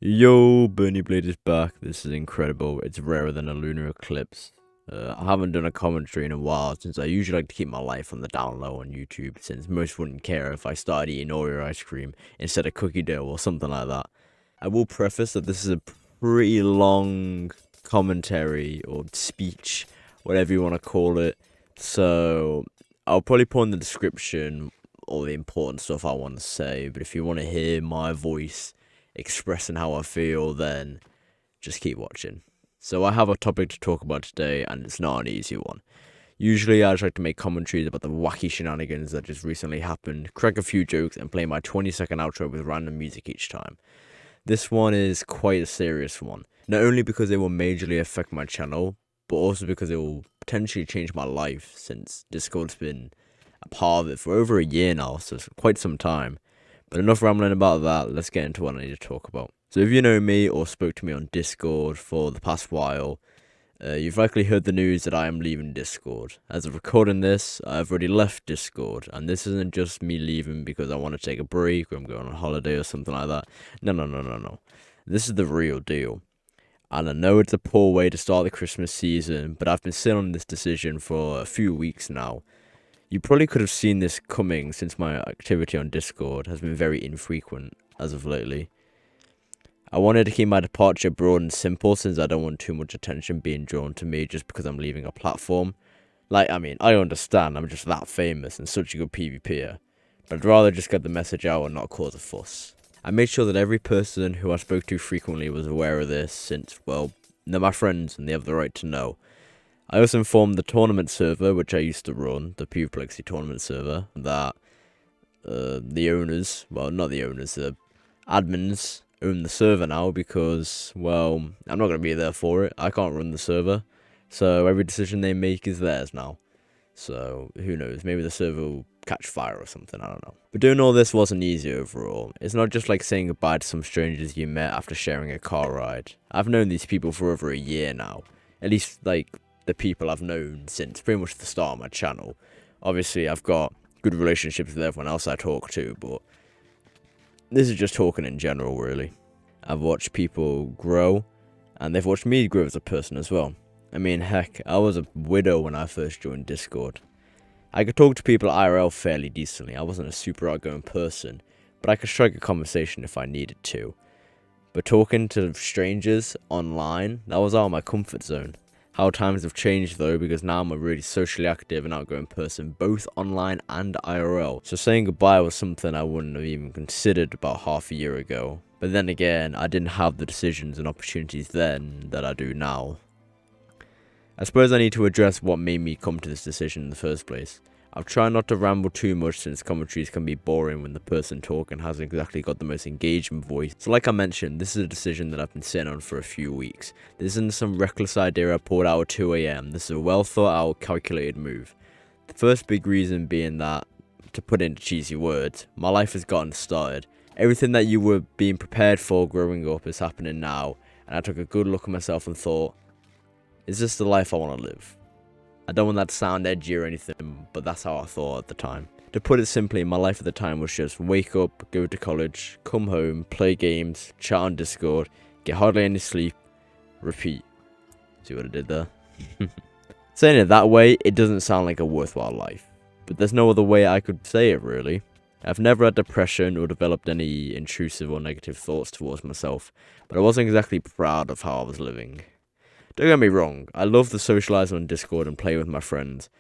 Yo, BernieBlade is back. This is incredible. It's rarer than a lunar eclipse. I haven't done a commentary in a while since I usually like to keep my life on the down low on YouTube since most wouldn't care if I started eating Oreo ice cream instead of cookie dough or something like that. I will preface that this is a pretty long commentary or speech, whatever you want to call it. So I'll probably put in the description all the important stuff I want to say, but if you want to hear my voice expressing how I feel, then just keep watching. So I have a topic to talk about today, and it's not an easy one. Usually I just like to make commentaries about the wacky shenanigans that just recently happened, crack a few jokes, and play my 20-second outro with random music each time. This one is quite a serious one, not only because it will majorly affect my channel, but also because it will potentially change my life, since Discord's been a part of it for over a year now, so it's quite some time. But enough rambling about that, let's get into what I need to talk about. So if you know me or spoke to me on Discord for the past while, you've likely heard the news that I am leaving Discord. As of recording this, I've already left Discord, and this isn't just me leaving because I want to take a break or I'm going on holiday or something like that. No. This is the real deal. And I know it's a poor way to start the Christmas season, but I've been sitting on this decision for a few weeks now. You probably could have seen this coming since my activity on Discord has been very infrequent as of lately. I wanted to keep my departure broad and simple since I don't want too much attention being drawn to me just because I'm leaving a platform. I understand, I'm just that famous and such a good PvPer, but I'd rather just get the message out and not cause a fuss. I made sure that every person who I spoke to frequently was aware of this since, well, they're my friends and they have the right to know. I also informed the tournament server, which I used to run, the PvPlexi tournament server, that the owners, well, not the owners, the admins own the server now because, well, I'm not going to be there for it. I can't run the server, so every decision they make is theirs now. So, who knows, maybe the server will catch fire or something, I don't know. But doing all this wasn't easy overall. It's not just like saying goodbye to some strangers you met after sharing a car ride. I've known these people for over a year now. At least, the people I've known since pretty much the start of my channel. Obviously, I've got good relationships with everyone else I talk to, but this is just talking in general, really. I've watched people grow, and they've watched me grow as a person as well. I mean, heck, I was a widow when I first joined Discord. I could talk to people IRL fairly decently. I wasn't a super outgoing person, but I could strike a conversation if I needed to. But talking to strangers online, that was out of my comfort zone. How times have changed though, because now I'm a really socially active and outgoing person, both online and IRL. So saying goodbye was something I wouldn't have even considered about half a year ago. But then again, I didn't have the decisions and opportunities then that I do now. I suppose I need to address what made me come to this decision in the first place. I've tried not to ramble too much since commentaries can be boring when the person talking hasn't exactly got the most engaging voice. So like I mentioned, this is a decision that I've been sitting on for a few weeks. This isn't some reckless idea I pulled out at 2 AM. This is a well thought out, calculated move. The first big reason being that, to put it into cheesy words, my life has gotten started. Everything that you were being prepared for growing up is happening now, and I took a good look at myself and thought, is this the life I want to live? I don't want that to sound edgy or anything, but that's how I thought at the time. To put it simply, my life at the time was just wake up, go to college, come home, play games, chat on Discord, get hardly any sleep, repeat. See what I did there? Saying it that way, it doesn't sound like a worthwhile life. But there's no other way I could say it, really. I've never had depression or developed any intrusive or negative thoughts towards myself, but I wasn't exactly proud of how I was living. Don't get me wrong, I love to socialise on Discord and play with my friends,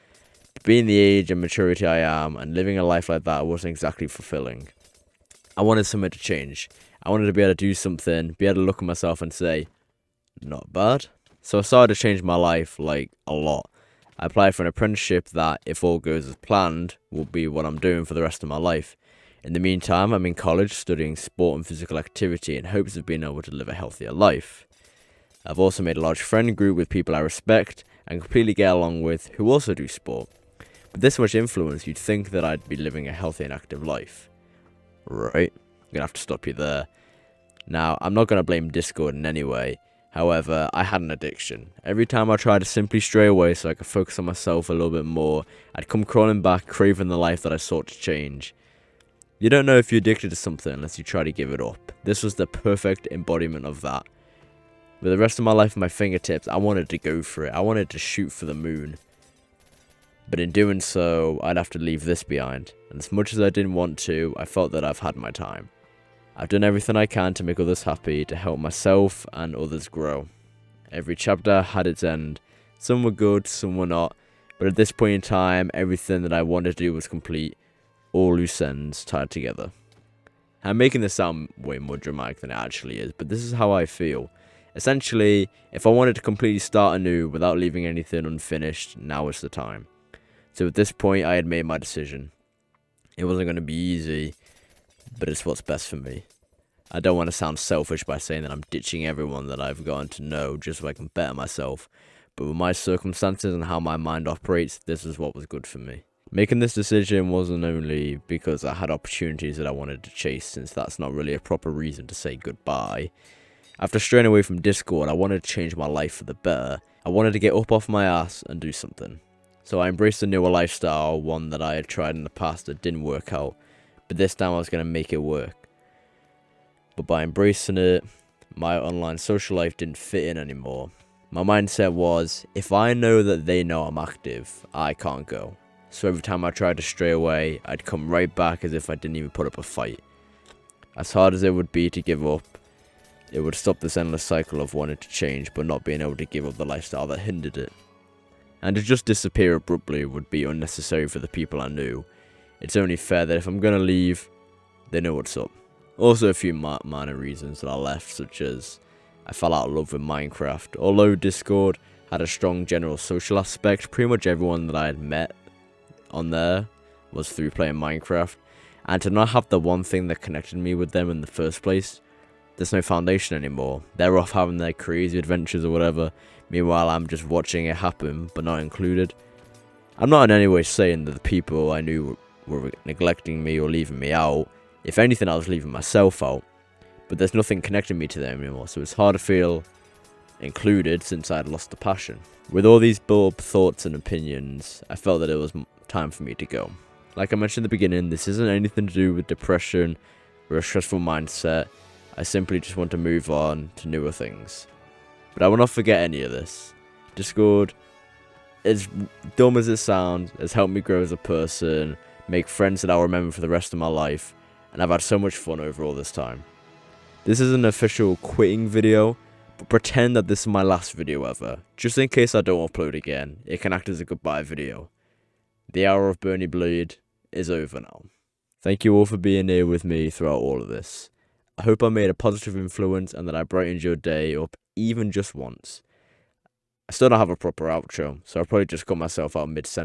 but being the age and maturity I am and living a life like that wasn't exactly fulfilling. I wanted something to change. I wanted to be able to do something, be able to look at myself and say, not bad. So I started to change my life, a lot. I applied for an apprenticeship that, if all goes as planned, will be what I'm doing for the rest of my life. In the meantime, I'm in college studying sport and physical activity in hopes of being able to live a healthier life. I've also made a large friend group with people I respect and completely get along with who also do sport. With this much influence, you'd think that I'd be living a healthy and active life. Right? I'm gonna have to stop you there. Now, I'm not gonna blame Discord in any way. However, I had an addiction. Every time I tried to simply stray away so I could focus on myself a little bit more, I'd come crawling back, craving the life that I sought to change. You don't know if you're addicted to something unless you try to give it up. This was the perfect embodiment of that. With the rest of my life at my fingertips, I wanted to go for it. I wanted to shoot for the moon. But in doing so, I'd have to leave this behind. And as much as I didn't want to, I felt that I've had my time. I've done everything I can to make others happy, to help myself and others grow. Every chapter had its end. Some were good, some were not. But at this point in time, everything that I wanted to do was complete. All loose ends tied together. I'm making this sound way more dramatic than it actually is, but this is how I feel. Essentially, if I wanted to completely start anew without leaving anything unfinished, now is the time. So at this point, I had made my decision. It wasn't going to be easy, but it's what's best for me. I don't want to sound selfish by saying that I'm ditching everyone that I've gotten to know just so I can better myself, but with my circumstances and how my mind operates, this is what was good for me. Making this decision wasn't only because I had opportunities that I wanted to chase, since that's not really a proper reason to say goodbye. After straying away from Discord, I wanted to change my life for the better. I wanted to get up off my ass and do something. So I embraced a newer lifestyle, one that I had tried in the past that didn't work out, but this time I was going to make it work. But by embracing it, my online social life didn't fit in anymore. My mindset was, if I know that they know I'm active, I can't go. So every time I tried to stray away, I'd come right back as if I didn't even put up a fight. As hard as it would be to give up, it would stop this endless cycle of wanting to change but not being able to give up the lifestyle that hindered it. And to just disappear abruptly would be unnecessary for the people I knew. It's only fair that if I'm gonna leave, they know what's up. Also a few minor reasons that I left, such as I fell out of love with Minecraft. Although Discord had a strong general social aspect, pretty much everyone that I had met on there was through playing Minecraft. And to not have the one thing that connected me with them in the first place, there's no foundation anymore. They're off having their crazy adventures or whatever. Meanwhile, I'm just watching it happen, but not included. I'm not in any way saying that the people I knew were neglecting me or leaving me out. If anything, I was leaving myself out. But there's nothing connecting me to them anymore, so it's hard to feel included since I had lost the passion. With all these built-up thoughts and opinions, I felt that it was time for me to go. Like I mentioned in the beginning, this isn't anything to do with depression or a stressful mindset. I simply just want to move on to newer things. But I will not forget any of this. Discord, as dumb as it sounds, has helped me grow as a person, make friends that I'll remember for the rest of my life, and I've had so much fun over all this time. This is an official quitting video, but pretend that this is my last video ever. Just in case I don't upload again, it can act as a goodbye video. The hour of BernieBlade is over now. Thank you all for being here with me throughout all of this. I hope I made a positive influence and that I brightened your day up even just once. I still don't have a proper outro, so I'll probably just cut myself out mid-sentence.